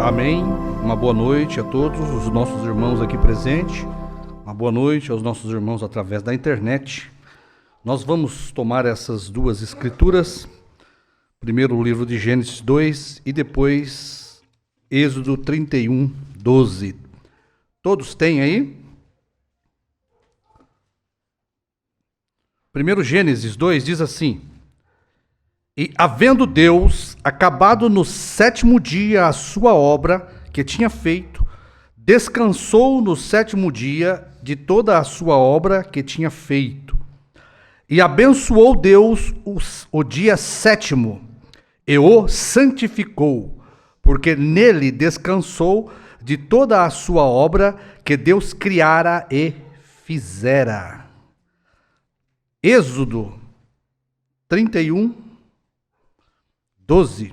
Amém. Uma boa noite a todos os nossos irmãos aqui presentes. Uma boa noite aos nossos irmãos através da internet. Nós vamos tomar essas duas escrituras. Primeiro o livro de Gênesis 2 e depois Êxodo 31, 12. Todos têm aí? Primeiro Gênesis 2 diz assim: E havendo Deus acabado no sétimo dia a sua obra que tinha feito, descansou no sétimo dia de toda a sua obra que tinha feito. E abençoou Deus o dia sétimo, e o santificou, porque nele descansou de toda a sua obra que Deus criara e fizera. Êxodo 31, 12.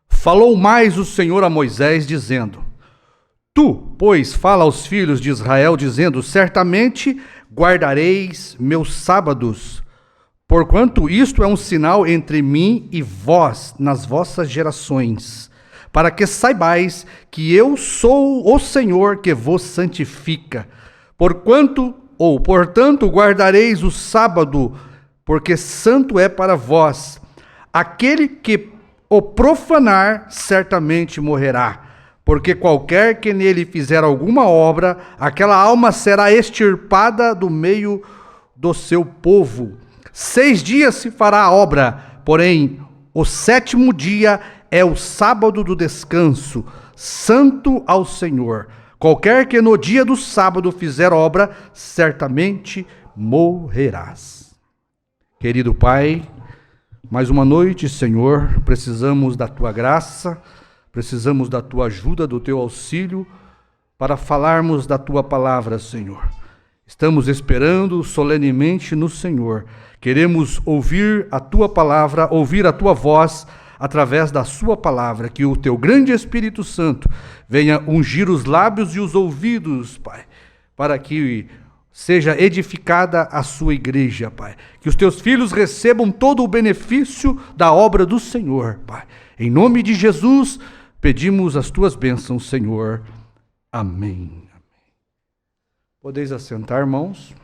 Falou mais o Senhor a Moisés, dizendo: Tu, pois, fala aos filhos de Israel, dizendo: Certamente guardareis meus sábados, porquanto isto é um sinal entre mim e vós nas vossas gerações, para que saibais que eu sou o Senhor que vos santifica. Portanto, guardareis o sábado, porque santo é para vós. Aquele que o profanar certamente morrerá, porque qualquer que nele fizer alguma obra, aquela alma será extirpada do meio do seu povo. 6 dias se fará a obra, porém o sétimo dia é o sábado do descanso, santo ao Senhor. Qualquer que no dia do sábado fizer obra, certamente morrerás. Querido Pai, mais uma noite, Senhor, precisamos da Tua graça, precisamos da Tua ajuda, do Teu auxílio, para falarmos da Tua palavra, Senhor. Estamos esperando solenemente no Senhor. Queremos ouvir a Tua palavra, ouvir a Tua voz, através da Sua palavra, que o Teu grande Espírito Santo venha ungir os lábios e os ouvidos, Pai, para que seja edificada a sua igreja, Pai. Que os teus filhos recebam todo o benefício da obra do Senhor, Pai. Em nome de Jesus, pedimos as tuas bênçãos, Senhor. Amém. Podeis assentar, irmãos.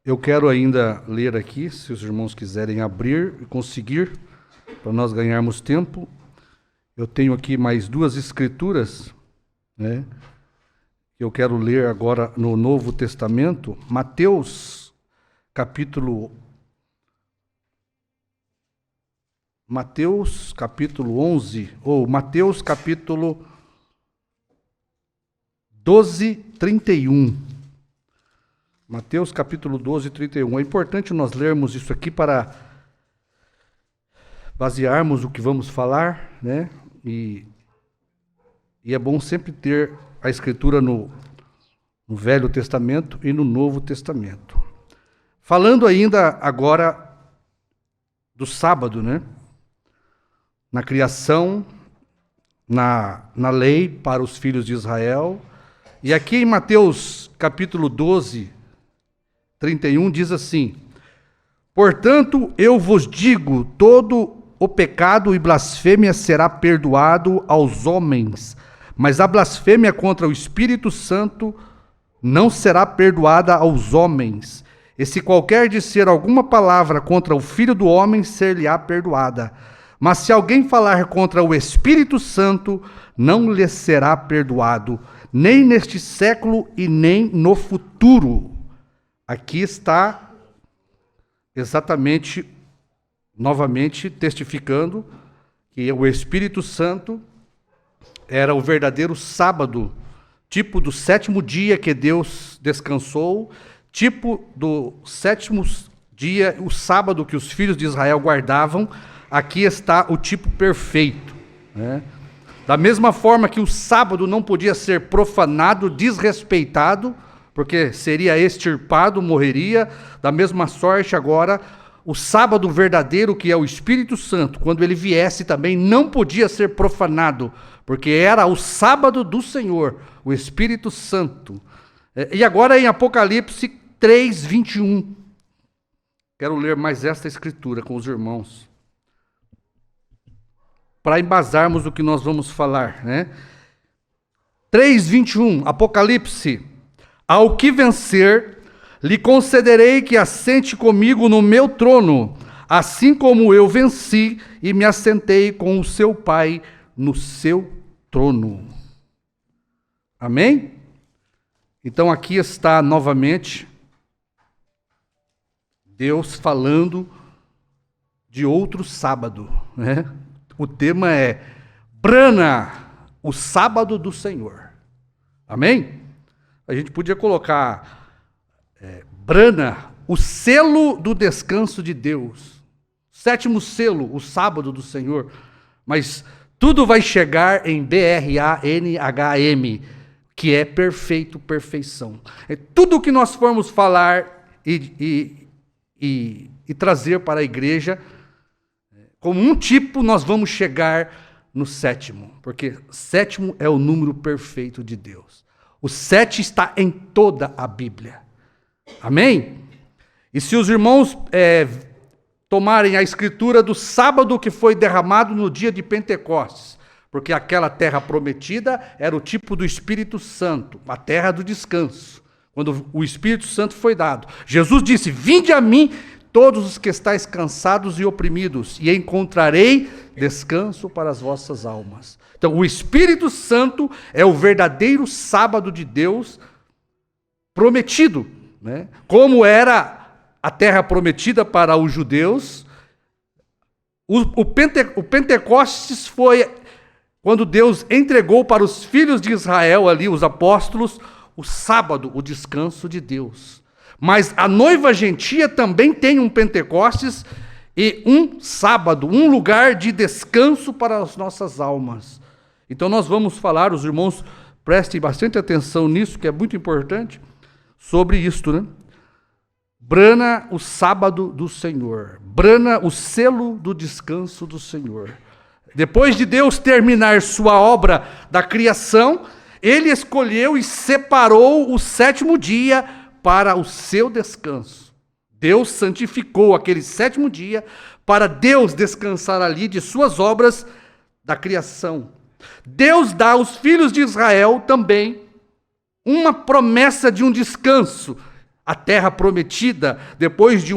Eu quero ainda ler aqui, se os irmãos quiserem abrir e conseguir, para nós ganharmos tempo. Eu tenho aqui mais duas escrituras, né? Eu quero ler agora no Novo Testamento, Mateus capítulo 11, ou Mateus capítulo 12, 31. Mateus capítulo 12, 31. É importante nós lermos isso aqui para basearmos o que vamos falar, né? E é bom sempre ter a Escritura no Velho Testamento e no Novo Testamento. Falando ainda agora do sábado, né? Na criação, na lei para os filhos de Israel. E aqui em Mateus capítulo 12, 31 diz assim: Portanto, eu vos digo, todo o pecado e blasfêmia será perdoado aos homens, mas a blasfêmia contra o Espírito Santo não será perdoada aos homens. E se qualquer disser alguma palavra contra o Filho do Homem, ser-lhe-á perdoada. Mas se alguém falar contra o Espírito Santo, não lhe será perdoado, nem neste século e nem no futuro. Aqui está exatamente, novamente, testificando que o Espírito Santo era o verdadeiro sábado, tipo do sétimo dia que Deus descansou, tipo do sétimo dia, o sábado que os filhos de Israel guardavam. Aqui está o tipo perfeito, né? Da mesma forma que o sábado não podia ser profanado, desrespeitado, porque seria extirpado, morreria, da mesma sorte agora, o sábado verdadeiro, que é o Espírito Santo, quando ele viesse também, não podia ser profanado, porque era o sábado do Senhor, o Espírito Santo. E agora em Apocalipse 3, 21. Quero ler mais esta escritura com os irmãos. para embasarmos o que nós vamos falar, né? 3:21, Apocalipse. Ao que vencer, lhe concederei que assente comigo no meu trono, assim como eu venci e me assentei com o seu Pai no seu trono. Amém? Então aqui está novamente Deus falando de outro sábado, né? O tema é brana o sábado do Senhor. Amém? A gente podia colocar brana o selo do descanso de Deus. Sétimo selo, o sábado do Senhor. Mas tudo vai chegar em BRANHM, que é perfeito, perfeição. Tudo o que nós formos falar e trazer para a igreja, como um tipo, nós vamos chegar no sétimo, porque sétimo é o número perfeito de Deus. O 7 está em toda a Bíblia. Amém? E se os irmãos tomarem a escritura do sábado que foi derramado no dia de Pentecostes, porque aquela terra prometida era o tipo do Espírito Santo, a terra do descanso, quando o Espírito Santo foi dado. Jesus disse: vinde a mim todos os que estáis cansados e oprimidos, e encontrarei descanso para as vossas almas. Então, o Espírito Santo é o verdadeiro sábado de Deus prometido, né? Como era a terra prometida para os judeus, o Pentecostes foi quando Deus entregou para os filhos de Israel, ali, os apóstolos, o sábado, o descanso de Deus. Mas a noiva gentia também tem um Pentecostes e um sábado, um lugar de descanso para as nossas almas. Então nós vamos falar, os irmãos prestem bastante atenção nisso, que é muito importante, sobre isto, né? Brana o sábado do Senhor, brana o selo do descanso do Senhor. Depois de Deus terminar sua obra da criação, ele escolheu e separou o sétimo dia para o seu descanso. Deus santificou aquele sétimo dia para Deus descansar ali de suas obras da criação. Deus dá aos filhos de Israel também uma promessa de um descanso, a terra prometida, depois de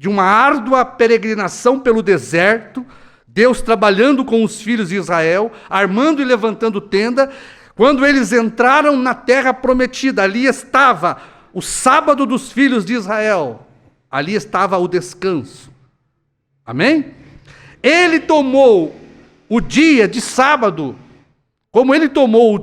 uma árdua peregrinação pelo deserto, Deus trabalhando com os filhos de Israel, armando e levantando tenda. Quando eles entraram na terra prometida, ali estava o sábado dos filhos de Israel, ali estava o descanso. Amém? Ele tomou o dia de sábado, como ele tomou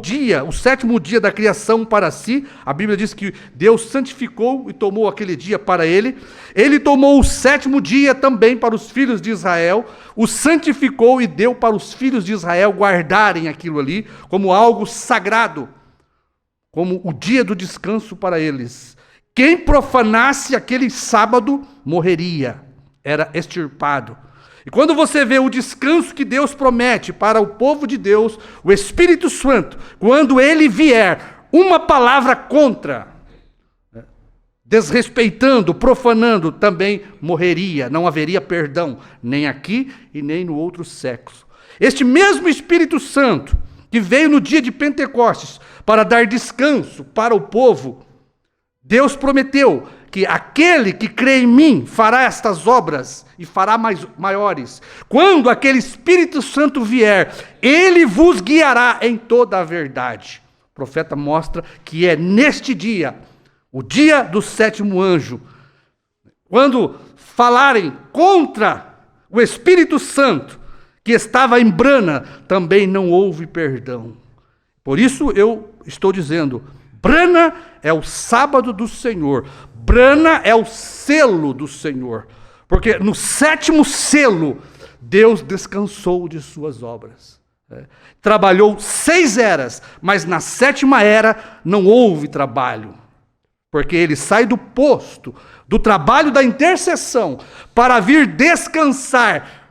o sétimo dia da criação para si, a Bíblia diz que Deus santificou e tomou aquele dia para ele. Ele tomou o sétimo dia também para os filhos de Israel, o santificou e deu para os filhos de Israel guardarem aquilo ali como algo sagrado, como o dia do descanso para eles. Quem profanasse aquele sábado morreria, era extirpado. E quando você vê o descanso que Deus promete para o povo de Deus, o Espírito Santo, quando ele vier, uma palavra contra, desrespeitando, profanando, também morreria, não haveria perdão, nem aqui e nem no outro sexo. Este mesmo Espírito Santo, que veio no dia de Pentecostes para dar descanso para o povo, Deus prometeu que aquele que crê em mim fará estas obras e fará maiores. Quando aquele Espírito Santo vier, ele vos guiará em toda a verdade. O profeta mostra que é neste dia, o dia do sétimo anjo, quando falarem contra o Espírito Santo, que estava em brana, também não houve perdão. Por isso eu estou dizendo, brana é o sábado do Senhor, brana é o selo do Senhor, porque no sétimo selo, Deus descansou de suas obras. Trabalhou 6 eras, mas na sétima era não houve trabalho, porque ele sai do posto, do trabalho da intercessão, para vir descansar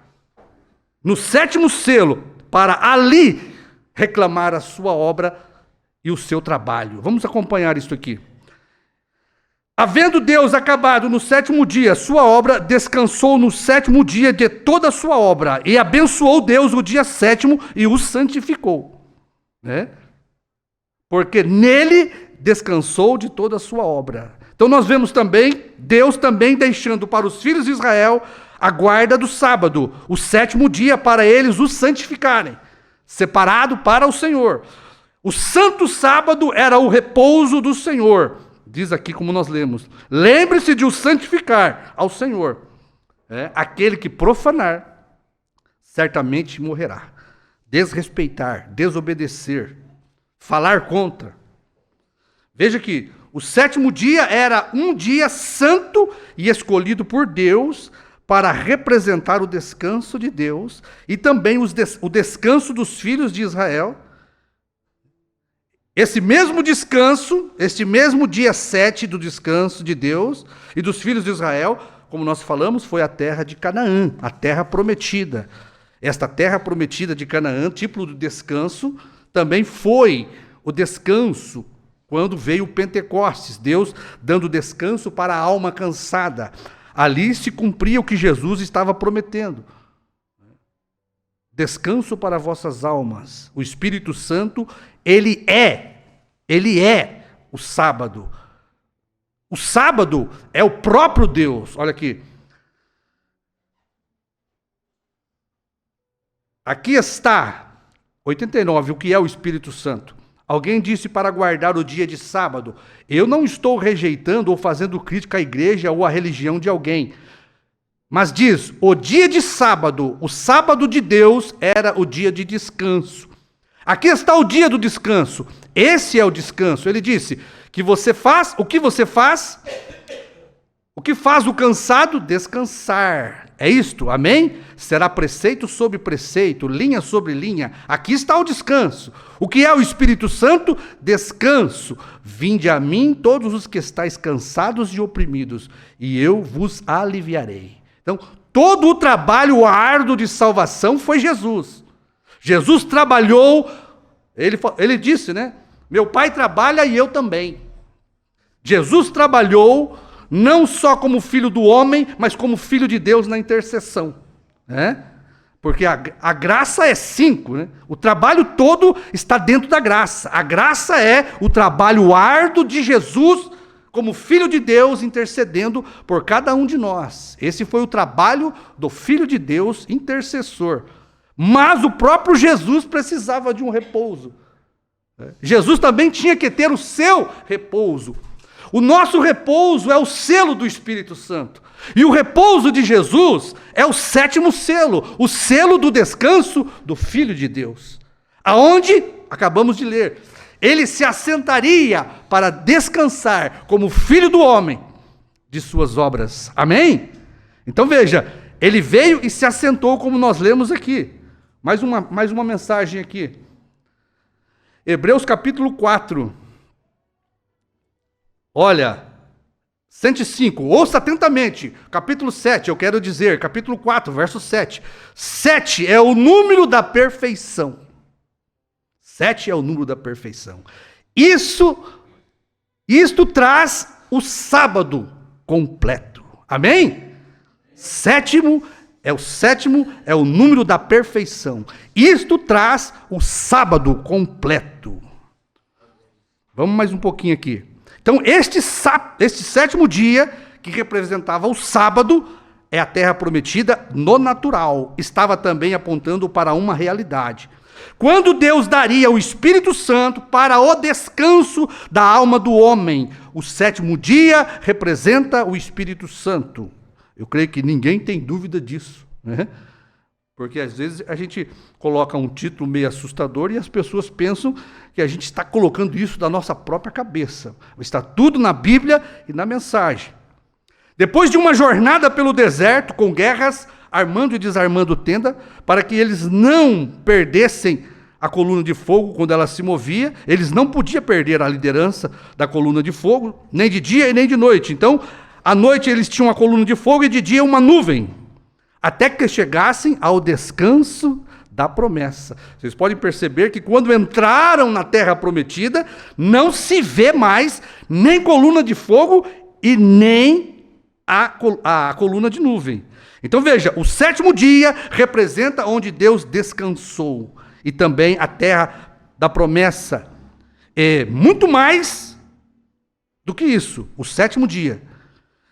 no sétimo selo, para ali reclamar a sua obra e o seu trabalho. Vamos acompanhar isso aqui. Havendo Deus acabado no sétimo dia sua obra, descansou no sétimo dia de toda a sua obra, e abençoou Deus o dia sétimo e o santificou. Né? Porque nele descansou de toda a sua obra. Então nós vemos também, Deus também deixando para os filhos de Israel a guarda do sábado, o sétimo dia para eles o santificarem, separado para o Senhor. O santo sábado era o repouso do Senhor. Diz aqui como nós lemos, lembre-se de o santificar ao Senhor. Aquele que profanar, certamente morrerá. Desrespeitar, desobedecer, falar contra. Veja que o sétimo dia era um dia santo e escolhido por Deus para representar o descanso de Deus e também o descanso dos filhos de Israel. Esse mesmo descanso, este mesmo dia 7 do descanso de Deus e dos filhos de Israel, como nós falamos, foi a terra de Canaã, a terra prometida. Esta terra prometida de Canaã, tipo do descanso, também foi o descanso quando veio o Pentecostes, Deus dando descanso para a alma cansada. Ali se cumpria o que Jesus estava prometendo. Descanso para vossas almas. O Espírito Santo, ele é o sábado. O sábado é o próprio Deus. Olha aqui. Aqui está, 89, o que é o Espírito Santo. Alguém disse para guardar o dia de sábado. Eu não estou rejeitando ou fazendo crítica à igreja ou à religião de alguém. Mas diz, o dia de sábado, o sábado de Deus era o dia de descanso. Aqui está o dia do descanso. Esse é o descanso. Ele disse que você faz, o que você faz? O que faz o cansado? Descansar. É isto, amém? Será preceito sobre preceito, linha sobre linha. Aqui está o descanso. O que é o Espírito Santo? Descanso. Vinde a mim todos os que estáis cansados e oprimidos, e eu vos aliviarei. Então, todo o trabalho árduo de salvação foi Jesus. Jesus trabalhou, ele disse, né? Meu Pai trabalha e eu também. Jesus trabalhou não só como filho do homem, mas como filho de Deus na intercessão. Né? Porque a graça é 5, né? O trabalho todo está dentro da graça. A graça é o trabalho árduo de Jesus como Filho de Deus intercedendo por cada um de nós. Esse foi o trabalho do Filho de Deus intercessor. Mas o próprio Jesus precisava de um repouso. Jesus também tinha que ter o seu repouso. O nosso repouso é o selo do Espírito Santo. E o repouso de Jesus é o 7º selo, o selo do descanso do Filho de Deus. Aonde, acabamos de ler, ele se assentaria para descansar como filho do homem de suas obras. Amém? Então veja, ele veio e se assentou como nós lemos aqui. Mais uma mensagem aqui. Hebreus capítulo 4. Olha, 105, ouça atentamente. Capítulo 7, eu quero dizer, capítulo 4, verso 7. 7 é o número da perfeição. 7 é o número da perfeição. Isto traz o sábado completo. Amém? Sétimo é o número da perfeição. Isto traz o sábado completo. Vamos mais um pouquinho aqui. Então, este 7º dia, que representava o sábado, é a terra prometida no natural. Estava também apontando para uma realidade. Quando Deus daria o Espírito Santo para o descanso da alma do homem, o 7º dia representa o Espírito Santo. Eu creio que ninguém tem dúvida disso, né? Porque às vezes a gente coloca um título meio assustador e as pessoas pensam que a gente está colocando isso da nossa própria cabeça. Está tudo na Bíblia e na mensagem. Depois de uma jornada pelo deserto, com guerras, armando e desarmando tenda, para que eles não perdessem a coluna de fogo quando ela se movia, eles não podiam perder a liderança da coluna de fogo, nem de dia e nem de noite. Então, à noite eles tinham a coluna de fogo e de dia uma nuvem, até que chegassem ao descanso da promessa. Vocês podem perceber que quando entraram na terra prometida, não se vê mais nem coluna de fogo e nem a coluna de nuvem. Então veja, o sétimo dia representa onde Deus descansou. E também a terra da promessa. É muito mais do que isso. O sétimo dia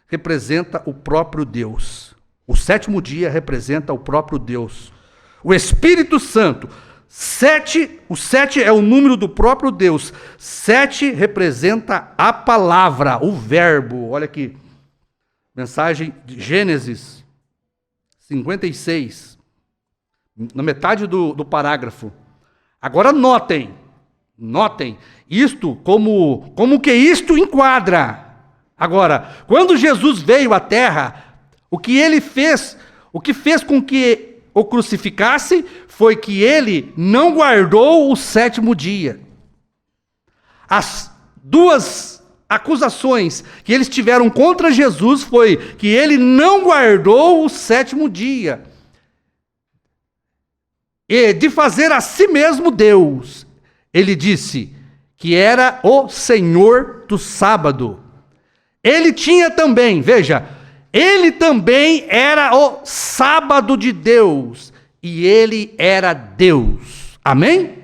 representa o próprio Deus. O sétimo dia representa o próprio Deus. O Espírito Santo. O 7 é o número do próprio Deus. 7 representa a palavra, o verbo. Olha aqui. Mensagem de Gênesis 56. Na metade do parágrafo. Agora notem isto, como que isto enquadra. Agora, quando Jesus veio à terra, o que fez com que o crucificasse, foi que ele não guardou o sétimo dia. As duas acusações que eles tiveram contra Jesus foi que ele não guardou o sétimo dia. E de fazer a si mesmo Deus, ele disse que era o Senhor do sábado. Ele tinha também, veja, ele também era o sábado de Deus, e ele era Deus. Amém?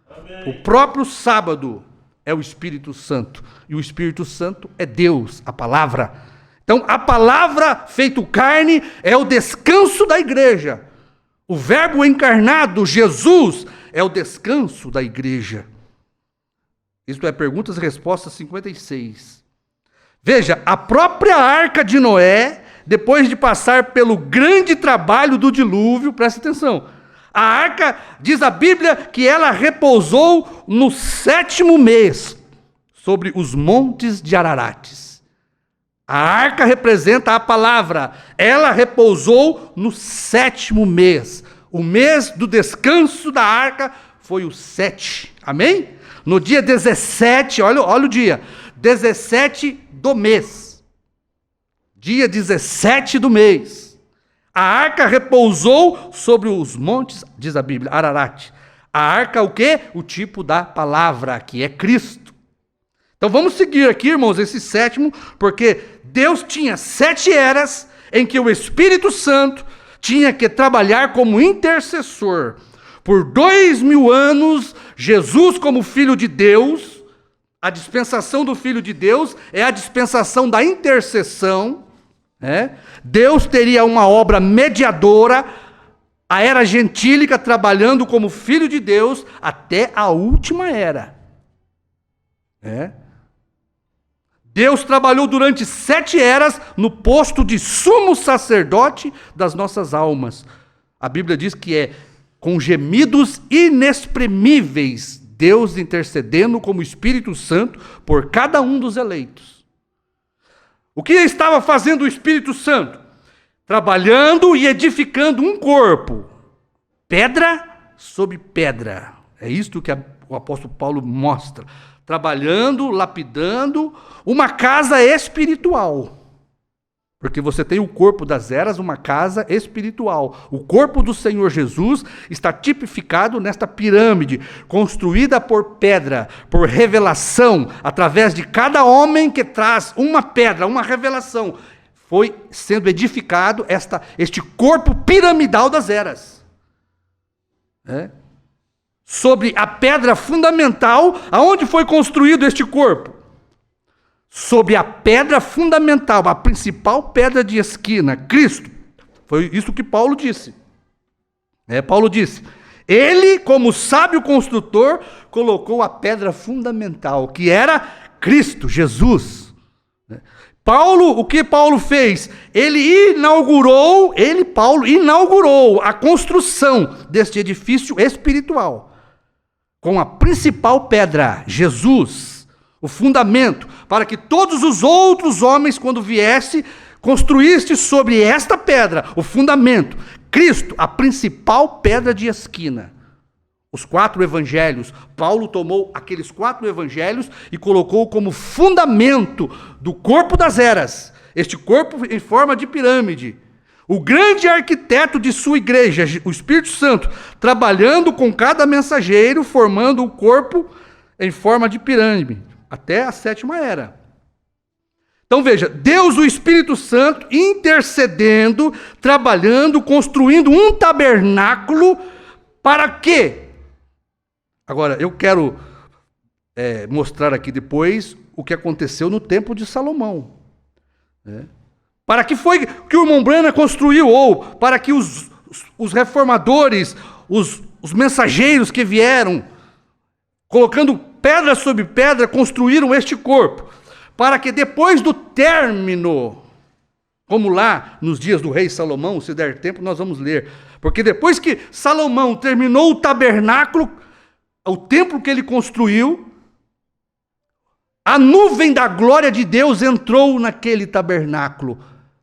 Amém. O próprio sábado é o Espírito Santo, e o Espírito Santo é Deus, a palavra. Então, a palavra feito carne é o descanso da igreja. O verbo encarnado, Jesus, é o descanso da igreja. Isto é, perguntas e respostas 56. Veja, a própria arca de Noé, depois de passar pelo grande trabalho do dilúvio, presta atenção, a arca, diz a Bíblia, que ela repousou no 7º mês, sobre os montes de Ararates. A arca representa a palavra. Ela repousou no 7º mês. O mês do descanso da arca foi o 7. Amém? No dia 17, olha o dia. 17 do mês. Dia 17 do mês. A arca repousou sobre os montes, diz a Bíblia, Ararat. A arca o quê? O tipo da palavra, que é Cristo. Então vamos seguir aqui, irmãos, esse 7º, porque Deus tinha 7 eras em que o Espírito Santo tinha que trabalhar como intercessor. Por 2000 anos, Jesus como Filho de Deus, a dispensação do Filho de Deus é a dispensação da intercessão. Deus teria uma obra mediadora, a era gentílica trabalhando como Filho de Deus até a última era. Deus trabalhou durante 7 eras no posto de sumo sacerdote das nossas almas. A Bíblia diz que é com gemidos inexprimíveis, Deus intercedendo como Espírito Santo por cada um dos eleitos. O que estava fazendo o Espírito Santo? Trabalhando e edificando um corpo, pedra sobre pedra. É isto que o apóstolo Paulo mostra. Trabalhando, lapidando uma casa espiritual. Porque você tem o corpo das eras, uma casa espiritual. O corpo do Senhor Jesus está tipificado nesta pirâmide, construída por pedra, por revelação, através de cada homem que traz uma pedra, uma revelação. Foi sendo edificado este corpo piramidal das eras. Sobre a pedra fundamental, aonde foi construído este corpo? Sobre a pedra fundamental, a principal pedra de esquina, Cristo. Foi isso que Paulo disse. Paulo disse, ele, como sábio construtor, colocou a pedra fundamental, que era Cristo, Jesus. Paulo, o que Paulo fez? Paulo inaugurou a construção deste edifício espiritual. Com a principal pedra, Jesus, o fundamento, para que todos os outros homens, quando viessem, construíssem sobre esta pedra, o fundamento, Cristo, a principal pedra de esquina. Os 4 evangelhos, Paulo tomou aqueles 4 evangelhos e colocou como fundamento do corpo das eras, este corpo em forma de pirâmide. O grande arquiteto de sua igreja, o Espírito Santo, trabalhando com cada mensageiro, formando o corpo em forma de pirâmide, até a 7ª era. Então veja, Deus, o Espírito Santo, intercedendo, trabalhando, construindo um tabernáculo, para quê? Agora, eu quero mostrar aqui depois o que aconteceu no templo de Salomão. Para que foi que o irmão Branham construiu, ou para que os reformadores, os mensageiros que vieram, colocando pedra sobre pedra, construíram este corpo, para que depois do término, como lá nos dias do rei Salomão, se der tempo nós vamos ler, porque depois que Salomão terminou o tabernáculo, o templo que ele construiu, a nuvem da glória de Deus entrou naquele tabernáculo.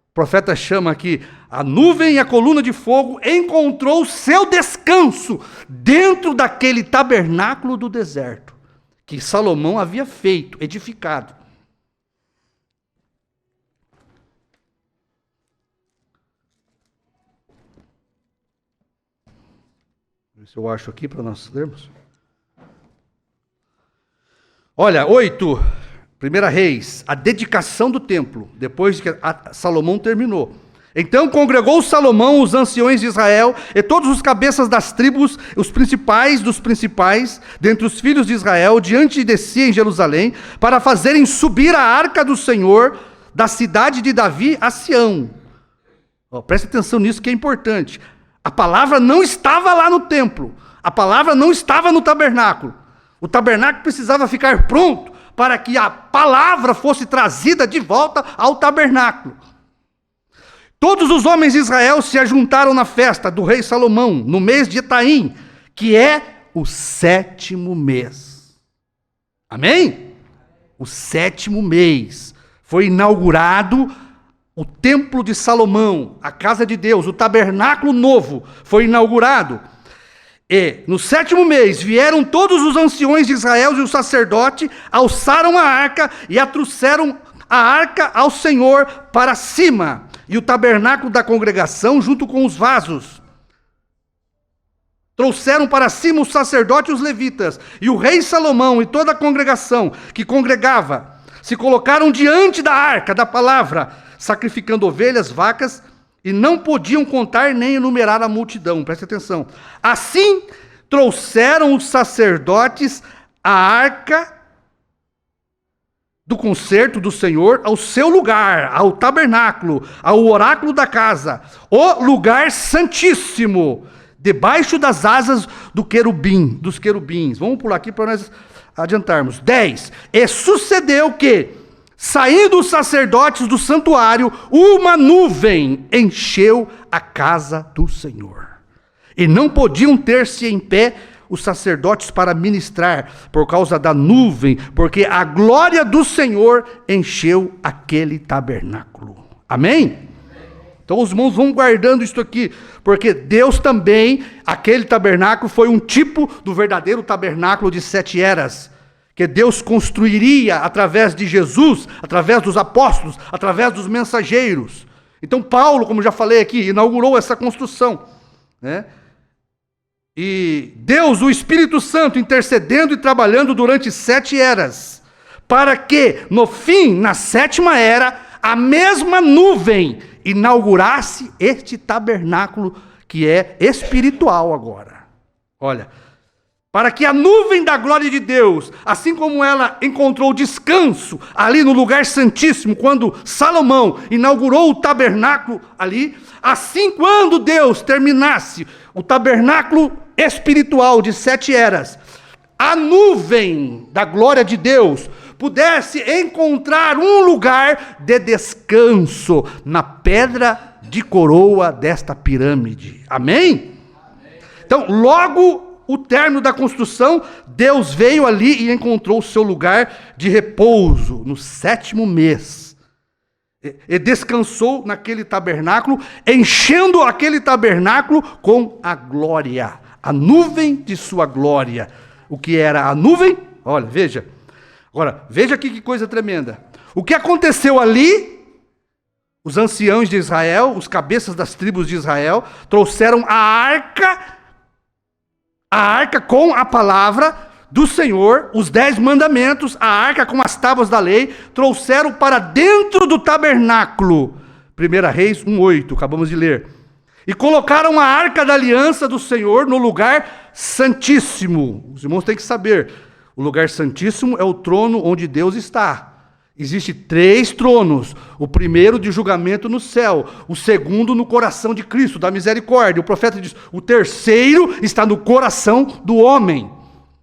O profeta chama aqui, a nuvem e a coluna de fogo encontrou seu descanso dentro daquele tabernáculo do deserto, que Salomão havia feito, edificado. Ver se eu acho aqui para nós lermos. Olha, 8, 1 Reis, a dedicação do templo, depois que Salomão terminou. Então congregou Salomão os anciões de Israel e todos os cabeças das tribos, os principais dos principais, dentre os filhos de Israel, diante de si em Jerusalém, para fazerem subir a arca do Senhor da cidade de Davi a Sião. Preste atenção nisso que é importante. A palavra não estava lá no templo, a palavra não estava no tabernáculo. O tabernáculo precisava ficar pronto para que a palavra fosse trazida de volta ao tabernáculo. Todos os homens de Israel se ajuntaram na festa do rei Salomão, no mês de Etaim, que é o 7º mês. Amém? O 7º mês. Foi inaugurado o templo de Salomão, a casa de Deus, o tabernáculo novo foi inaugurado. E no 7º mês vieram todos os anciões de Israel e o sacerdote, alçaram a arca e a trouxeram a arca ao Senhor para cima, e o tabernáculo da congregação junto com os vasos. Trouxeram para cima os sacerdotes e os levitas, e o rei Salomão e toda a congregação que congregava, se colocaram diante da arca da palavra, sacrificando ovelhas, vacas, e não podiam contar nem enumerar a multidão. Preste atenção. Assim trouxeram os sacerdotes a arca do concerto do Senhor ao seu lugar, ao tabernáculo, ao oráculo da casa, o lugar santíssimo, debaixo das asas dos querubins. Vamos pular aqui para nós adiantarmos. 10. E sucedeu que, saindo os sacerdotes do santuário, uma nuvem encheu a casa do Senhor. E não podiam ter-se em pé os sacerdotes para ministrar, por causa da nuvem, porque a glória do Senhor encheu aquele tabernáculo. Amém? Então os irmãos vão guardando isso aqui, porque Deus também, aquele tabernáculo foi um tipo do verdadeiro tabernáculo de 7 eras, que Deus construiria através de Jesus, através dos apóstolos, através dos mensageiros. Então Paulo, como já falei aqui, inaugurou essa construção, né? E Deus, o Espírito Santo, intercedendo e trabalhando durante 7 eras, para que, no fim, na 7ª era, a mesma nuvem inaugurasse este tabernáculo que é espiritual agora. Olha, para que a nuvem da glória de Deus, assim como ela encontrou descanso ali no lugar santíssimo, quando Salomão inaugurou o tabernáculo ali, assim quando Deus terminasse o tabernáculo espiritual de 7 eras, a nuvem da glória de Deus pudesse encontrar um lugar de descanso na pedra de coroa desta pirâmide. Amém? Então, logo o término da construção, Deus veio ali e encontrou o seu lugar de repouso no 7º mês. E descansou naquele tabernáculo, enchendo aquele tabernáculo com a glória, a nuvem de sua glória. O que era a nuvem? Olha, veja. Agora, veja aqui que coisa tremenda. O que aconteceu ali? Os anciãos de Israel, os cabeças das tribos de Israel, trouxeram a arca com a palavra, do Senhor, os 10 mandamentos, a arca com as tábuas da lei, trouxeram para dentro do tabernáculo. 1 Reis 1:8, acabamos de ler. E colocaram a arca da aliança do Senhor no lugar santíssimo. Os irmãos têm que saber, o lugar santíssimo é o trono onde Deus está. Existem 3 tronos, o primeiro de julgamento no céu, o segundo no coração de Cristo, da misericórdia. O profeta diz, o terceiro está no coração do homem.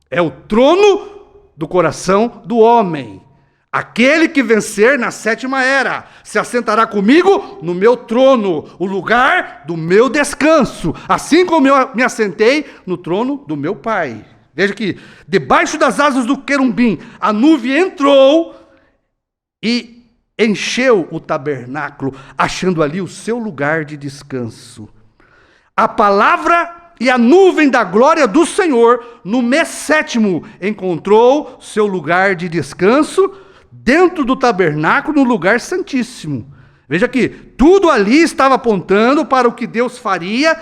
É o trono do coração do homem. Aquele que vencer na 7ª era se assentará comigo no meu trono, o lugar do meu descanso, assim como eu me assentei no trono do meu Pai. Veja que debaixo das asas do querubim, a nuvem entrou e encheu o tabernáculo, achando ali o seu lugar de descanso. A palavra e a nuvem da glória do Senhor, no mês 7º, encontrou seu lugar de descanso dentro do tabernáculo, no lugar santíssimo. Veja que tudo ali estava apontando para o que Deus faria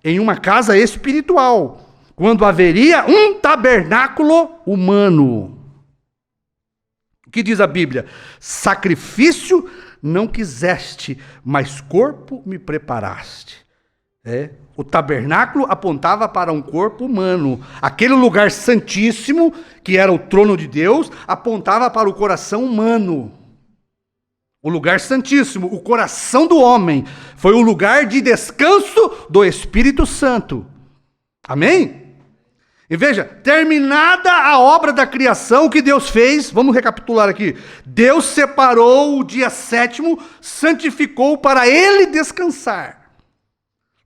em uma casa espiritual, quando haveria um tabernáculo humano. O que diz a Bíblia? Sacrifício não quiseste, mas corpo me preparaste. O tabernáculo apontava para um corpo humano. Aquele lugar santíssimo, que era o trono de Deus, apontava para o coração humano. O lugar santíssimo, o coração do homem, foi o lugar de descanso do Espírito Santo. Amém? E veja, terminada a obra da criação, o que Deus fez, vamos recapitular aqui. Deus separou o dia 7º, santificou para ele descansar.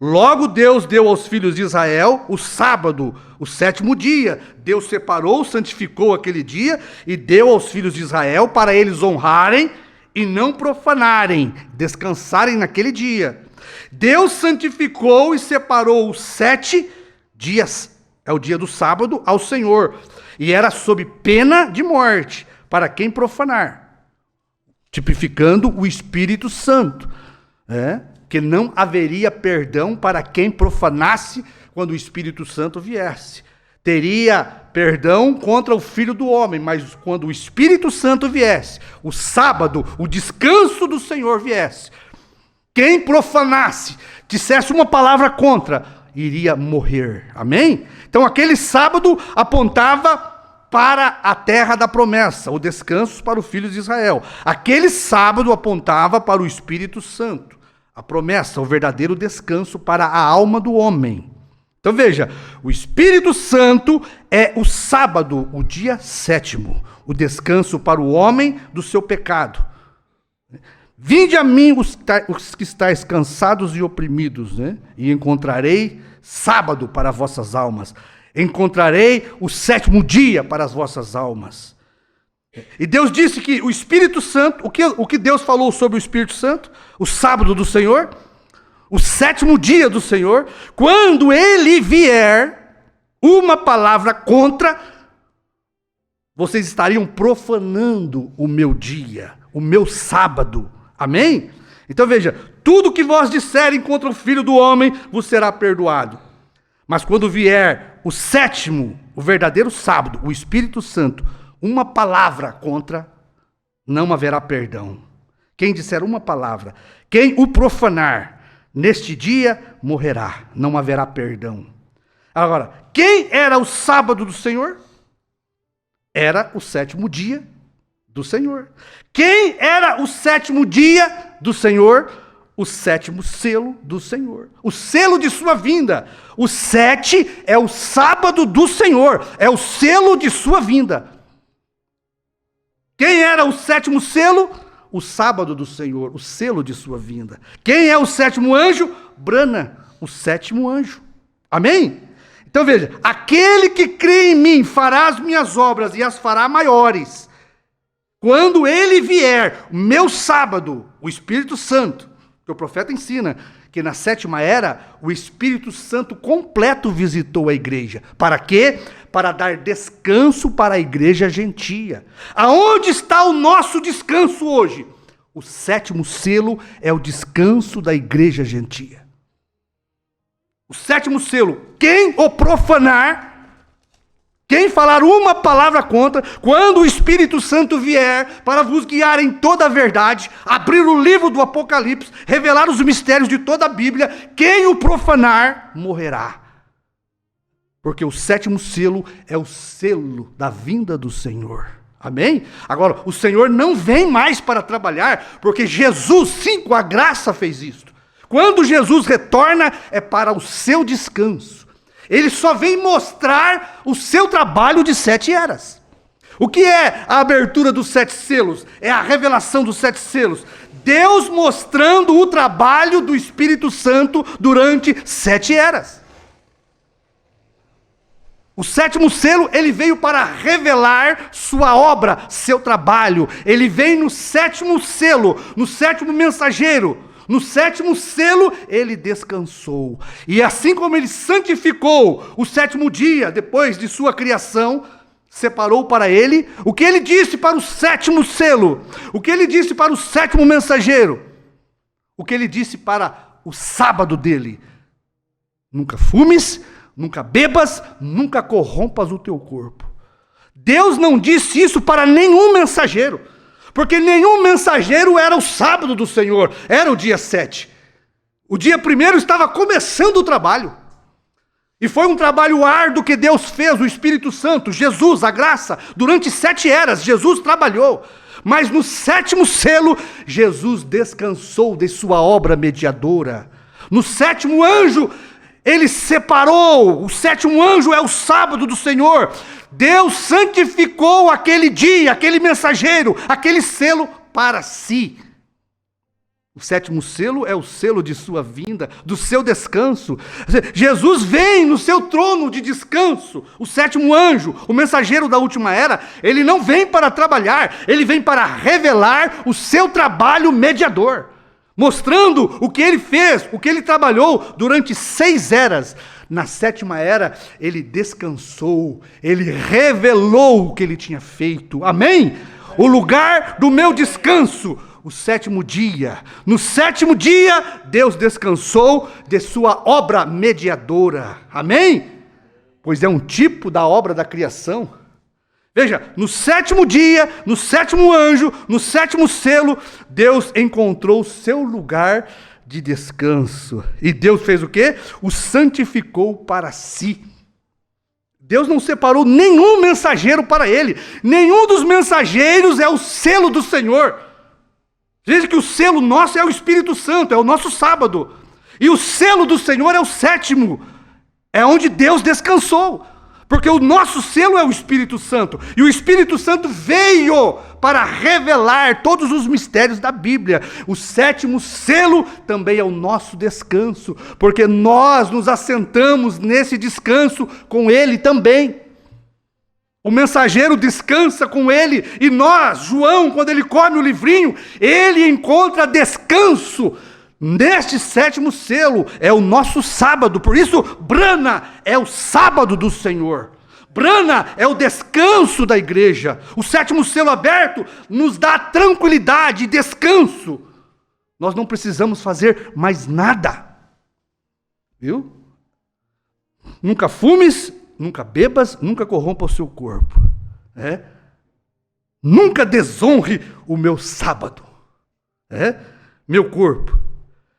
Logo Deus deu aos filhos de Israel o sábado, o 7º dia. Deus separou, santificou aquele dia e deu aos filhos de Israel para eles honrarem e não profanarem, descansarem naquele dia. Deus santificou e separou os 7 dias, é o dia do sábado, ao Senhor. E era sob pena de morte para quem profanar, tipificando o Espírito Santo, que não haveria perdão para quem profanasse quando o Espírito Santo viesse. Teria perdão contra o Filho do Homem, mas quando o Espírito Santo viesse, o sábado, o descanso do Senhor viesse, quem profanasse, dissesse uma palavra contra, iria morrer. Amém? Então aquele sábado apontava para a terra da promessa, o descanso para os filhos de Israel. Aquele sábado apontava para o Espírito Santo, a promessa, o verdadeiro descanso para a alma do homem. Então veja, o Espírito Santo é o sábado, o dia 7º, o descanso para o homem do seu pecado. Vinde a mim os que estáis cansados e oprimidos, e encontrarei sábado para vossas almas. Encontrarei o 7º dia para as vossas almas. E Deus disse que o Espírito Santo, o que Deus falou sobre o Espírito Santo? O sábado do Senhor, o 7º dia do Senhor, quando ele vier, uma palavra contra, vocês estariam profanando o meu dia, o meu sábado. Amém? Então veja, tudo que vós disserem contra o Filho do Homem vos será perdoado. Mas quando vier o 7º, o verdadeiro sábado, o Espírito Santo, uma palavra contra, não haverá perdão. Quem disser uma palavra, quem o profanar, neste dia morrerá, não haverá perdão. Agora, quem era o sábado do Senhor? Era o 7º dia do Senhor. Quem era o 7º dia do Senhor? O 7º selo do Senhor, o selo de sua vinda. O 7 é o sábado do Senhor, é o selo de sua vinda. Quem era o 7º selo? O sábado do Senhor, o selo de sua vinda. Quem é o 7º anjo? Brana, o 7º anjo. Amém? Então veja, aquele que crê em mim fará as minhas obras e as fará maiores. Quando ele vier, o meu sábado, o Espírito Santo, que o profeta ensina, que na 7ª era, o Espírito Santo completo visitou a igreja. Para quê? Para dar descanso para a igreja gentia. Aonde está o nosso descanso hoje? O 7º selo é o descanso da igreja gentia. O 7º selo, quem o profanar, Quem falar uma palavra contra, quando o Espírito Santo vier para vos guiar em toda a verdade, abrir o livro do Apocalipse, revelar os mistérios de toda a Bíblia, quem o profanar morrerá. Porque o sétimo selo é o selo da vinda do Senhor. Amém? Agora, o Senhor não vem mais para trabalhar, porque Jesus, sim, com a graça fez isto. Quando Jesus retorna, é para o seu descanso. Ele só vem mostrar o seu trabalho de 7 eras. O que é a abertura dos 7 selos? É a revelação dos 7 selos. Deus mostrando o trabalho do Espírito Santo durante 7 eras. O sétimo selo, ele veio para revelar sua obra, seu trabalho. Ele vem no sétimo selo, no sétimo mensageiro. No sétimo selo, ele descansou. E assim como ele santificou o sétimo dia, depois de sua criação, separou para ele, o que ele disse para o sétimo selo? O que ele disse para o sétimo mensageiro? O que ele disse para o sábado dele? Nunca fumes, nunca bebas, nunca corrompas o teu corpo. Deus não disse isso para nenhum mensageiro. Porque nenhum mensageiro era o sábado do Senhor, era o dia 7. O dia 1 estava começando o trabalho. E foi um trabalho árduo que Deus fez, o Espírito Santo, Jesus, a graça. Durante 7 eras, Jesus trabalhou. Mas no sétimo selo, Jesus descansou de sua obra mediadora. No sétimo anjo, ele separou. O sétimo anjo é o sábado do Senhor. Deus santificou aquele dia, aquele mensageiro, aquele selo para si. O sétimo selo é o selo de sua vinda, do seu descanso. Jesus vem no seu trono de descanso. O sétimo anjo, o mensageiro da última era, ele não vem para trabalhar, ele vem para revelar o seu trabalho mediador, mostrando o que ele fez, o que ele trabalhou durante 6 eras. Na sétima era, ele descansou, ele revelou o que ele tinha feito. Amém? O lugar do meu descanso, o sétimo dia. No sétimo dia, Deus descansou de sua obra mediadora. Amém? Pois é um tipo da obra da criação. Veja, no sétimo dia, no sétimo anjo, no sétimo selo, Deus encontrou o seu lugar de descanso. E Deus fez o quê? O santificou para si. Deus não separou nenhum mensageiro para ele. Nenhum dos mensageiros é o selo do Senhor. Veja que o selo nosso é o Espírito Santo, é o nosso sábado. E o selo do Senhor é o sétimo. É onde Deus descansou. Porque o nosso selo é o Espírito Santo. E o Espírito Santo veio para revelar todos os mistérios da Bíblia. O sétimo selo também é o nosso descanso. Porque nós nos assentamos nesse descanso com Ele também. O mensageiro descansa com Ele. E nós, João, quando ele come o livrinho, ele encontra descanso neste sétimo selo. É o nosso sábado. Por isso, Brana é o sábado do Senhor. Brana é o descanso da igreja. O sétimo selo aberto nos dá tranquilidade e descanso. Nós não precisamos fazer mais nada. Viu? Nunca fumes, nunca bebas, nunca corrompa o seu corpo. Nunca desonre o meu sábado. Meu corpo.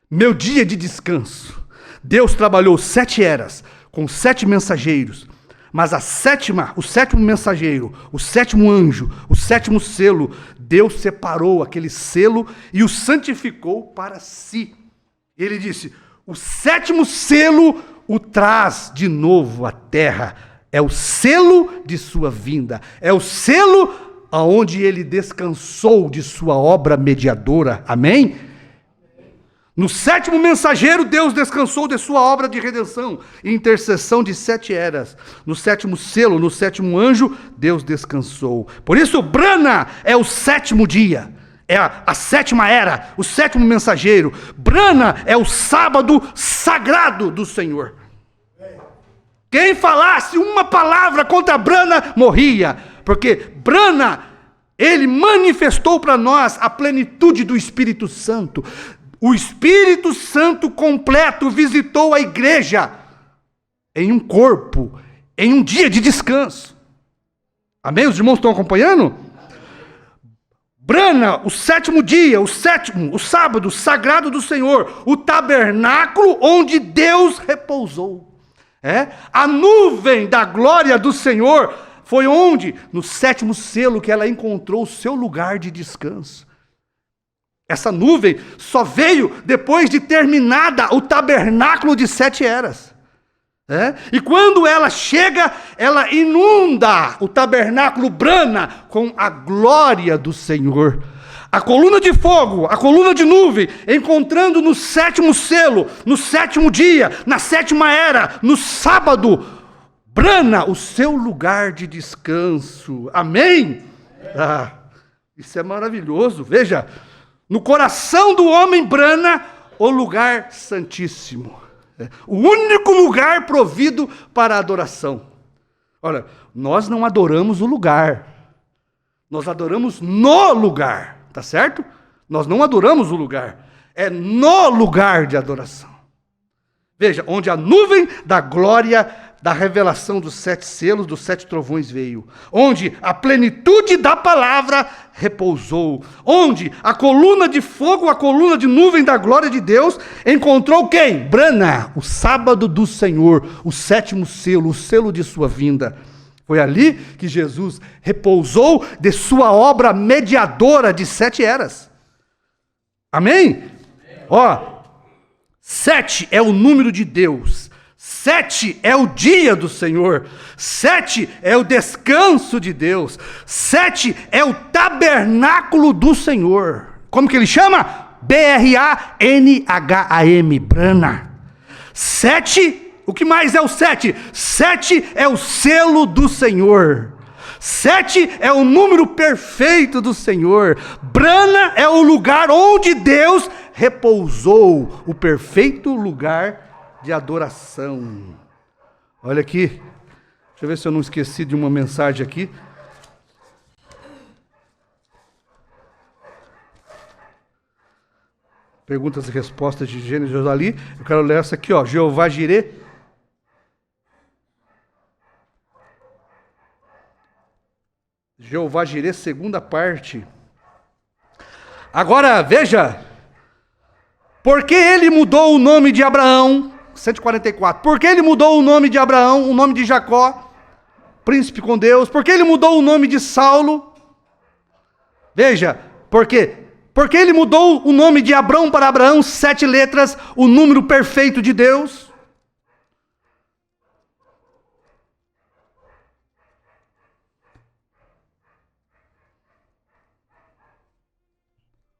Meu dia de descanso. Deus trabalhou 7 eras com 7 mensageiros. Mas o sétimo mensageiro, o sétimo anjo, o sétimo selo, Deus separou aquele selo e o santificou para si. Ele disse: o sétimo selo o traz de novo à terra. É o selo de sua vinda. É o selo aonde ele descansou de sua obra mediadora. Amém? No sétimo mensageiro, Deus descansou de sua obra de redenção e intercessão de 7 eras. No sétimo selo, no sétimo anjo, Deus descansou. Por isso, Brana é o sétimo dia. É a sétima era, o sétimo mensageiro. Brana é o sábado sagrado do Senhor. Quem falasse uma palavra contra Brana, morria. Porque Brana, ele manifestou para nós a plenitude do Espírito Santo. O Espírito Santo completo visitou a igreja em um corpo, em um dia de descanso. Amém? Os irmãos estão acompanhando? Brana, o sétimo dia, o sábado, sagrado do Senhor, o tabernáculo onde Deus repousou. A nuvem da glória do Senhor foi onde? No sétimo selo que ela encontrou o seu lugar de descanso. Essa nuvem só veio depois de terminada o tabernáculo de 7 eras. E quando ela chega, ela inunda o tabernáculo, brana com a glória do Senhor. A coluna de fogo, a coluna de nuvem, encontrando no sétimo selo, no sétimo dia, na sétima era, no sábado, brana o seu lugar de descanso. Amém? Isso é maravilhoso. Veja, no coração do homem brana o lugar santíssimo. O único lugar provido para a adoração. Olha, nós não adoramos o lugar. Nós adoramos no lugar. Tá certo? Nós não adoramos o lugar. É no lugar de adoração. Veja, onde a nuvem da glória da revelação dos 7 selos, dos 7 trovões veio. Onde a plenitude da palavra repousou. Onde a coluna de fogo, a coluna de nuvem da glória de Deus encontrou quem? Brana, o sábado do Senhor, o sétimo selo, o selo de sua vinda. Foi ali que Jesus repousou de sua obra mediadora de 7 eras. Amém? 7 é o número de Deus. 7 é o dia do Senhor. 7 é o descanso de Deus. 7 é o tabernáculo do Senhor. Como que ele chama? B-R-A-N-H-A-M, Brana. 7, o que mais é o 7? 7 é o selo do Senhor. 7 é o número perfeito do Senhor. Brana é o lugar onde Deus repousou, o perfeito lugar de adoração. Olha aqui, deixa eu ver se eu não esqueci de uma mensagem aqui. Perguntas e respostas de Gênesis ali. Eu quero ler essa aqui, Jeová Jirê. Jeová Jirê, segunda parte. Agora, veja, porque ele mudou o nome de Abraão, 144, porque ele mudou o nome de Abraão, o nome de Jacó, príncipe com Deus, porque ele mudou o nome de Saulo, veja, por quê? Porque ele mudou o nome de Abrão para Abraão, 7 letras, o número perfeito de Deus.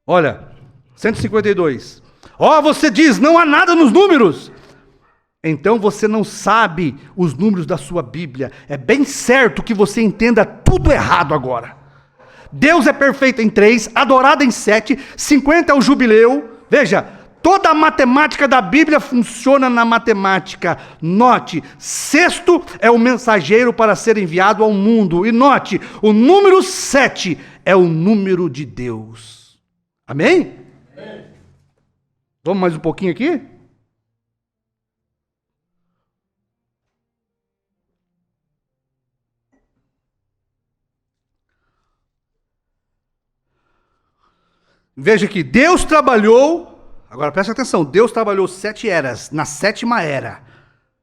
Olha, 152. Você diz, não há nada nos números. Então você não sabe os números da sua Bíblia. É bem certo que você entenda tudo errado agora. Deus é perfeito em 3, adorado em 7, 50 é o jubileu. Veja, toda a matemática da Bíblia funciona na matemática. Note, 6º é o mensageiro para ser enviado ao mundo. E note, o número 7 é o número de Deus. Amém? Amém. Vamos mais um pouquinho aqui? Veja que Deus trabalhou, agora presta atenção, Deus trabalhou 7 eras, na 7ª era,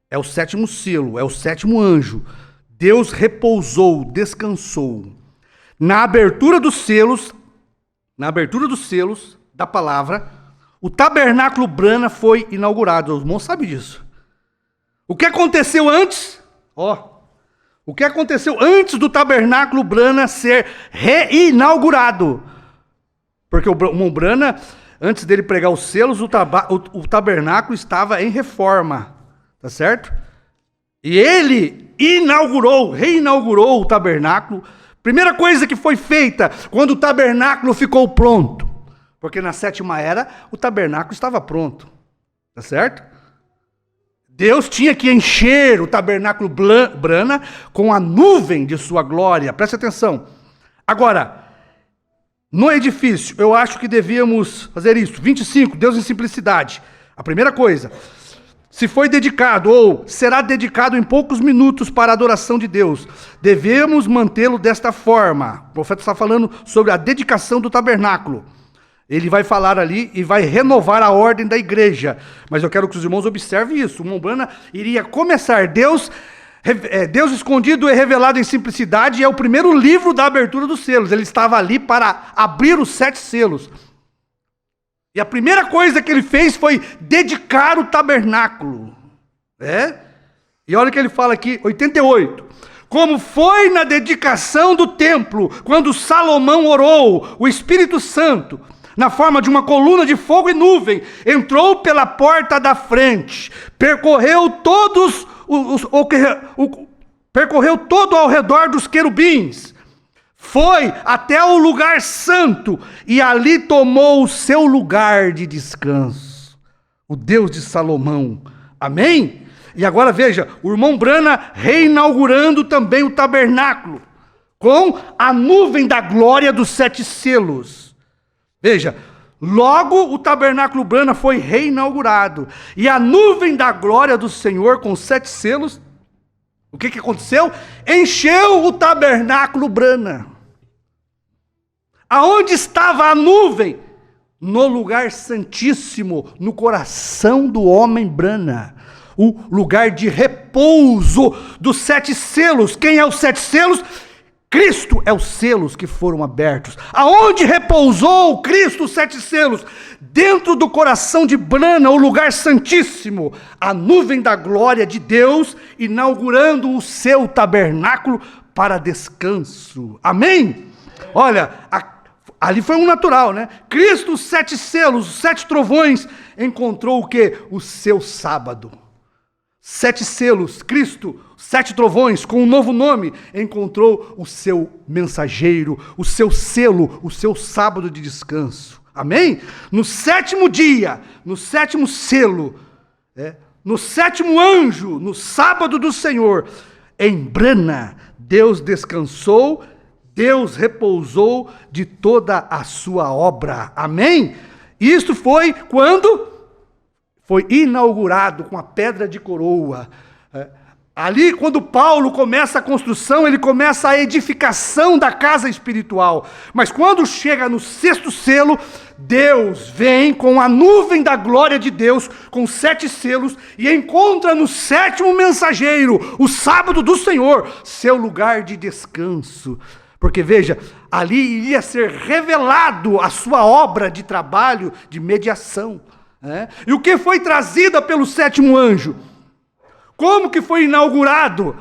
é o 7º selo, é o 7º anjo. Deus repousou, descansou. Na abertura dos selos da palavra, o tabernáculo Brana foi inaugurado. Os irmãos sabem disso. O que aconteceu antes? O que aconteceu antes do tabernáculo Brana ser reinaugurado? Porque o irmão Brana, antes dele pregar os selos, o tabernáculo estava em reforma. Tá certo? E ele reinaugurou o tabernáculo. Primeira coisa que foi feita quando o tabernáculo ficou pronto. Porque na 7ª era, o tabernáculo estava pronto. Tá certo? Deus tinha que encher o tabernáculo Brana com a nuvem de sua glória. Preste atenção. Agora, no edifício, eu acho que devíamos fazer isso. 25, Deus em simplicidade. A primeira coisa, se foi dedicado ou será dedicado em poucos minutos para a adoração de Deus, devemos mantê-lo desta forma. O profeta está falando sobre a dedicação do tabernáculo. Ele vai falar ali e vai renovar a ordem da igreja. Mas eu quero que os irmãos observem isso. O Mombrana iria começar. Deus escondido e revelado em simplicidade é o primeiro livro da abertura dos selos. Ele estava ali para abrir os 7 selos. E a primeira coisa que ele fez foi dedicar o tabernáculo. E olha o que ele fala aqui, 88. Como foi na dedicação do templo, quando Salomão orou, o Espírito Santo, na forma de uma coluna de fogo e nuvem, entrou pela porta da frente, percorreu todo ao redor dos querubins, foi até o lugar santo e ali tomou o seu lugar de descanso. O Deus de Salomão. Amém? E agora veja, o irmão Brana reinaugurando também o tabernáculo, com a nuvem da glória dos 7 selos. Veja, logo o tabernáculo Brana foi reinaugurado. E a nuvem da glória do Senhor com 7 selos, o que aconteceu? Encheu o tabernáculo Brana. Aonde estava a nuvem? No lugar santíssimo, no coração do homem Brana. O lugar de repouso dos 7 selos. Quem é os 7 selos? Cristo é os selos que foram abertos. Aonde repousou Cristo os 7 selos? Dentro do coração de Brana, o lugar santíssimo, a nuvem da glória de Deus, inaugurando o seu tabernáculo para descanso. Amém? Olha, ali foi um natural, né? Cristo, os 7 selos, os 7 trovões, encontrou o quê? O seu sábado. 7 selos, Cristo, 7 trovões, com um novo nome, encontrou o seu mensageiro, o seu selo, o seu sábado de descanso. Amém? No 7º dia, no 7º selo, no 7º anjo, no sábado do Senhor, em Brana, Deus descansou, Deus repousou de toda a sua obra. Amém? Isto foi quando foi inaugurado com a pedra de coroa. Ali, quando Paulo começa a construção, ele começa a edificação da casa espiritual. Mas quando chega no 6º selo, Deus vem com a nuvem da glória de Deus, com 7 selos, e encontra no 7º mensageiro, o sábado do Senhor, seu lugar de descanso. Porque veja, ali iria ser revelado a sua obra de trabalho, de mediação. E o que foi trazida pelo 7º anjo? Como que foi inaugurado?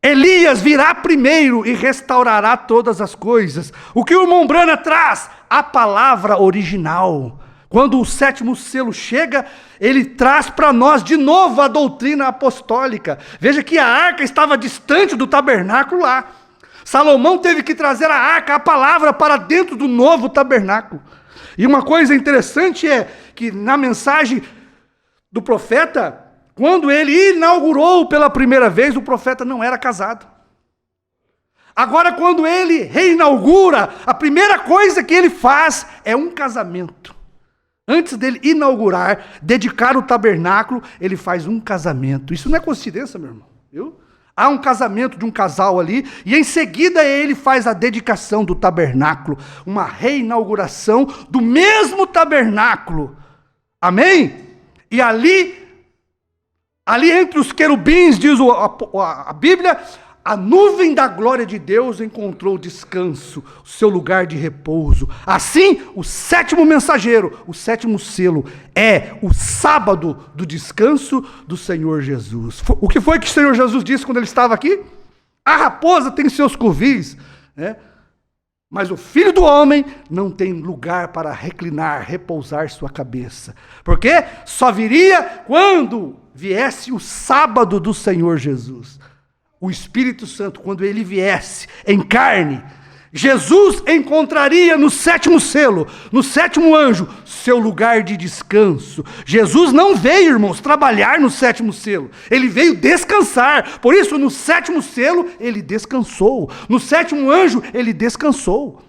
Elias virá primeiro e restaurará todas as coisas. O que o irmão Brana traz? A palavra original. Quando o 7º selo chega, ele traz para nós de novo a doutrina apostólica. Veja que a arca estava distante do tabernáculo lá. Salomão teve que trazer a arca, a palavra, para dentro do novo tabernáculo. E uma coisa interessante é que na mensagem do profeta, quando ele inaugurou pela primeira vez, o profeta não era casado. Agora, quando ele reinaugura, a primeira coisa que ele faz é um casamento. Antes dele inaugurar, dedicar o tabernáculo, ele faz um casamento. Isso não é coincidência, meu irmão, viu? Há um casamento de um casal ali, e em seguida ele faz a dedicação do tabernáculo, uma reinauguração do mesmo tabernáculo. Amém? E ali entre os querubins, diz a Bíblia, a nuvem da glória de Deus encontrou descanso, o seu lugar de repouso. Assim, o 7º mensageiro, o 7º selo, é o sábado do descanso do Senhor Jesus. O que foi que o Senhor Jesus disse quando ele estava aqui? A raposa tem seus covis, mas o Filho do Homem não tem lugar para reclinar, repousar sua cabeça. Porque só viria quando viesse o sábado do Senhor Jesus. O Espírito Santo, quando ele viesse em carne, Jesus encontraria no 7º selo, no 7º anjo, seu lugar de descanso. Jesus não veio, irmãos, trabalhar no 7º selo. Ele veio descansar. Por isso, no 7º selo, ele descansou. No 7º anjo, ele descansou.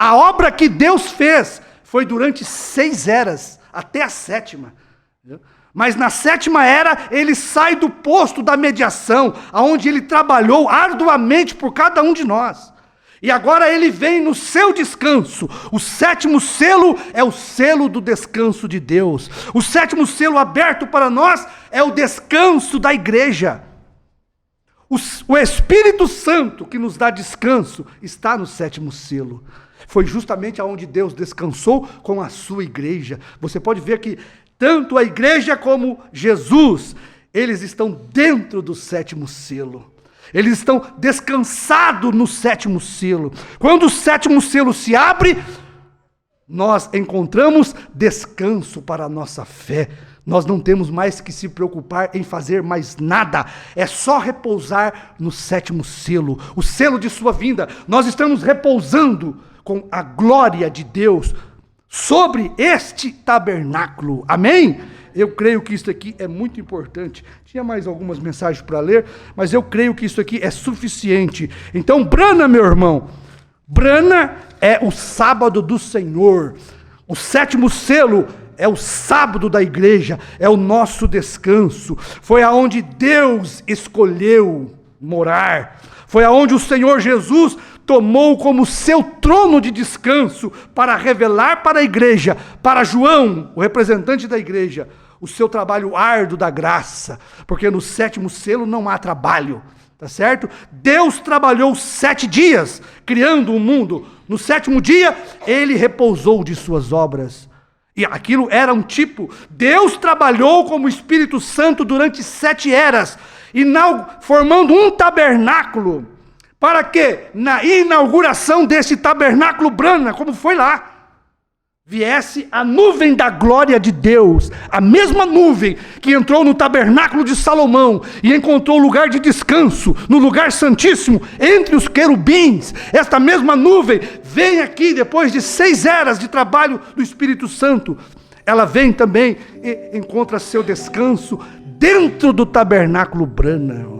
A obra que Deus fez foi durante 6 eras, até a 7ª. Mas na sétima era, ele sai do posto da mediação, aonde ele trabalhou arduamente por cada um de nós. E agora ele vem no seu descanso. O sétimo selo é o selo do descanso de Deus. O sétimo selo aberto para nós é o descanso da igreja. O Espírito Santo que nos dá descanso está no sétimo selo. Foi justamente aonde Deus descansou com a sua igreja. Você pode ver que tanto a igreja como Jesus, eles estão dentro do sétimo selo. Eles estão descansados no sétimo selo. Quando o sétimo selo se abre, nós encontramos descanso para a nossa fé. Nós não temos mais que se preocupar em fazer mais nada. É só repousar no sétimo selo, o selo de sua vinda. Nós estamos repousando com a glória de Deus sobre este tabernáculo. Amém? Eu creio que isso aqui é muito importante. Tinha mais algumas mensagens para ler, mas eu creio que isso aqui é suficiente. Então, Brana, meu irmão, Brana é o sábado do Senhor. O sétimo selo é o sábado da igreja, é o nosso descanso. Foi aonde Deus escolheu morar. Foi aonde o Senhor Jesus tomou como seu trono de descanso para revelar para a igreja, para João, o representante da igreja, o seu trabalho árduo da graça, porque no sétimo selo não há trabalho, tá certo? Deus trabalhou 7 dias criando o mundo. No sétimo dia, ele repousou de suas obras. E aquilo era um tipo, Deus trabalhou como Espírito Santo durante 7 eras, formando um tabernáculo, para que na inauguração desse tabernáculo Brana, como foi lá, viesse a nuvem da glória de Deus, a mesma nuvem que entrou no tabernáculo de Salomão e encontrou lugar de descanso no lugar santíssimo entre os querubins. Esta mesma nuvem vem aqui depois de 6 eras de trabalho do Espírito Santo. Ela vem também e encontra seu descanso dentro do tabernáculo Brana, irmãos.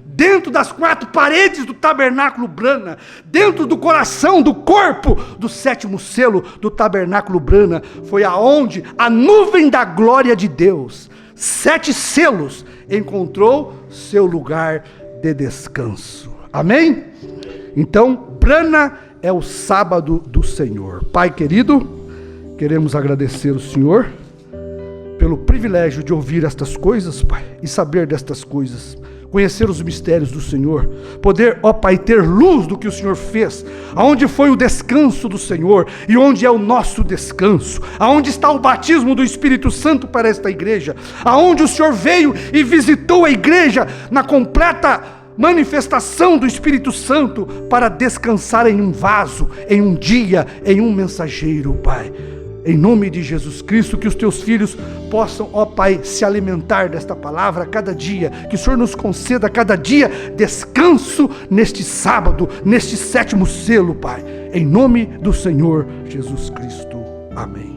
Dentro das 4 paredes do tabernáculo Brana, dentro do coração, do corpo do sétimo selo do tabernáculo Brana, foi aonde a nuvem da glória de Deus, 7 selos, encontrou seu lugar de descanso. Amém? Então, Brana é o sábado do Senhor. Pai querido, queremos agradecer o Senhor pelo privilégio de ouvir estas coisas, Pai, e saber destas coisas. Conhecer os mistérios do Senhor, poder, ó Pai, ter luz do que o Senhor fez, aonde foi o descanso do Senhor e onde é o nosso descanso, aonde está o batismo do Espírito Santo para esta igreja, aonde o Senhor veio e visitou a igreja na completa manifestação do Espírito Santo para descansar em um vaso, em um dia, em um mensageiro, Pai. Em nome de Jesus Cristo, que os teus filhos possam, ó Pai, se alimentar desta palavra a cada dia, que o Senhor nos conceda a cada dia descanso neste sábado, neste sétimo selo, Pai, em nome do Senhor Jesus Cristo. Amém.